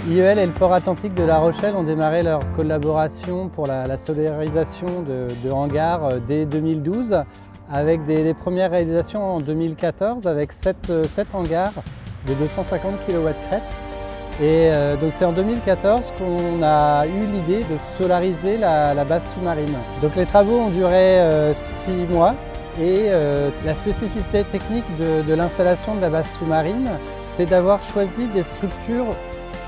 IEL et le Port Atlantique de La Rochelle ont démarré leur collaboration pour la solarisation de hangars dès 2012 avec des premières réalisations en 2014 avec 7 hangars de 250 kW crête. Et donc c'est en 2014 qu'on a eu l'idée de solariser la base sous-marine. Donc les travaux ont duré 6 mois. Et la spécificité technique de l'installation de la base sous-marine, c'est d'avoir choisi des structures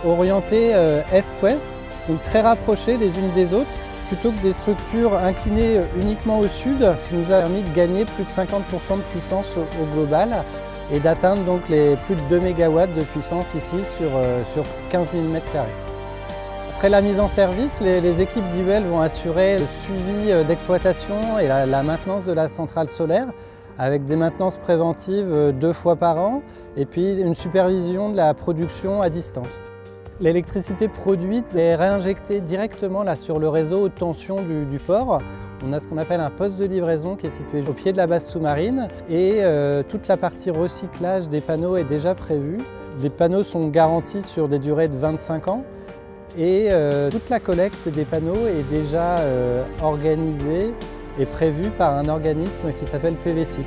orientées est-ouest, donc très rapprochées les unes des autres, plutôt que des structures inclinées uniquement au sud, ce qui nous a permis de gagner plus de 50% de puissance au global et d'atteindre donc les plus de 2 MW de puissance ici sur 15 000 m². Après la mise en service, les équipes d'IEL vont assurer le suivi d'exploitation et la maintenance de la centrale solaire avec des maintenances préventives 2 fois par an et puis une supervision de la production à distance. L'électricité produite est réinjectée directement là, sur le réseau haute tension du port. On a ce qu'on appelle un poste de livraison qui est situé au pied de la base sous-marine et toute la partie recyclage des panneaux est déjà prévue. Les panneaux sont garantis sur des durées de 25 ans. Et toute la collecte des panneaux est déjà organisée et prévue par un organisme qui s'appelle PVSIC.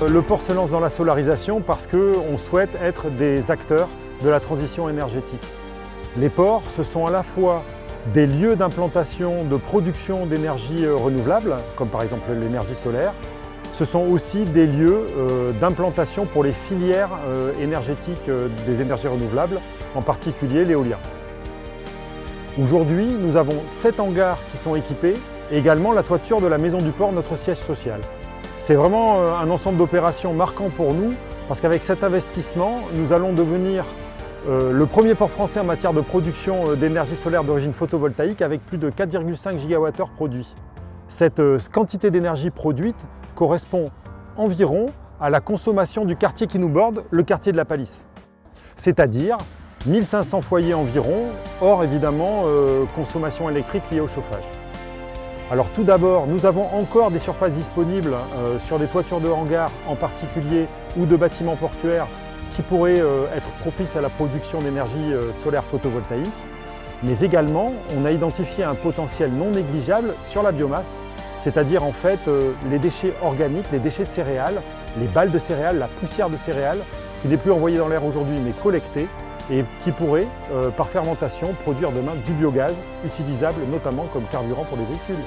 Le port se lance dans la solarisation parce qu'on souhaite être des acteurs de la transition énergétique. Les ports, ce sont à la fois des lieux d'implantation de production d'énergie renouvelable, comme par exemple l'énergie solaire. Ce sont aussi des lieux d'implantation pour les filières énergétiques des énergies renouvelables, en particulier l'éolien. Aujourd'hui, nous avons 7 hangars qui sont équipés et également la toiture de la maison du port, notre siège social. C'est vraiment un ensemble d'opérations marquant pour nous parce qu'avec cet investissement, nous allons devenir le premier port français en matière de production d'énergie solaire d'origine photovoltaïque avec plus de 4,5 GWh produits. Cette quantité d'énergie produite correspond environ à la consommation du quartier qui nous borde, le quartier de la Palisse. C'est-à-dire 1500 foyers environ, hors évidemment consommation électrique liée au chauffage. Alors tout d'abord, nous avons encore des surfaces disponibles sur des toitures de hangars en particulier ou de bâtiments portuaires qui pourraient être propices à la production d'énergie solaire photovoltaïque. Mais également, on a identifié un potentiel non négligeable sur la biomasse, c'est-à-dire en fait les déchets organiques, les déchets de céréales, les balles de céréales, la poussière de céréales, qui n'est plus envoyée dans l'air aujourd'hui mais collectée et qui pourrait, par fermentation, produire demain du biogaz utilisable notamment comme carburant pour les véhicules.